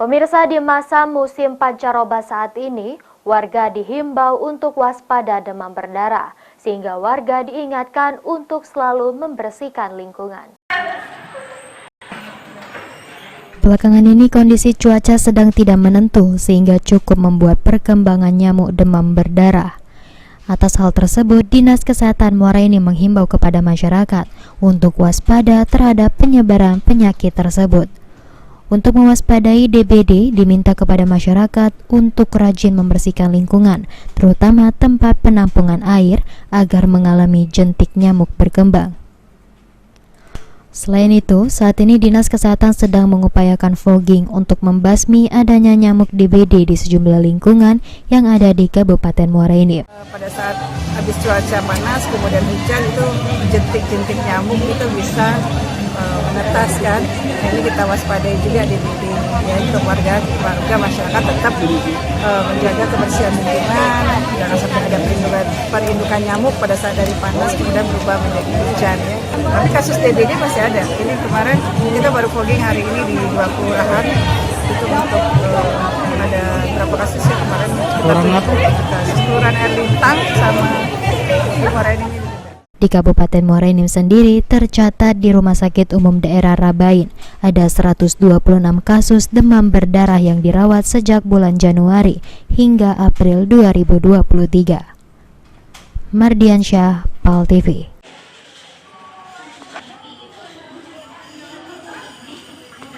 Pemirsa, di masa musim pancaroba saat ini, warga dihimbau untuk waspada demam berdarah, sehingga warga diingatkan untuk selalu membersihkan lingkungan. Belakangan ini kondisi cuaca sedang tidak menentu sehingga cukup membuat perkembangan nyamuk demam berdarah. Atas hal tersebut, Dinas Kesehatan Muara Enim menghimbau kepada masyarakat untuk waspada terhadap penyebaran penyakit tersebut. Untuk mewaspadai DBD, diminta kepada masyarakat untuk rajin membersihkan lingkungan, terutama tempat penampungan air, agar mengalami jentik nyamuk berkembang. Selain itu, saat ini Dinas Kesehatan sedang mengupayakan fogging untuk membasmi adanya nyamuk DBD di sejumlah lingkungan yang ada di Kabupaten Muara Enim. Pada saat habis cuaca panas, kemudian hujan, itu jentik-jentik nyamuk itu bisa menetas kan. Ini kita waspadai juga DBD, ya, untuk warga masyarakat tetap menjaga kebersihan lingkungan, jangan sampai ada perindukan nyamuk pada saat dari panas kemudian berubah menjadi hujan, ya. Tapi kasus DBD masih ada. Ini kemarin kita baru fogging hari ini di 2 kelurahan itu untuk ada berapa kasus ya kemarin? Kelurahan Air Lintang sama di Muara Enim. Di Kabupaten Muara Enim sendiri tercatat di Rumah Sakit Umum Daerah Rabain ada 126 kasus demam berdarah yang dirawat sejak bulan Januari hingga April 2023. Mardiansyah, PAL TV.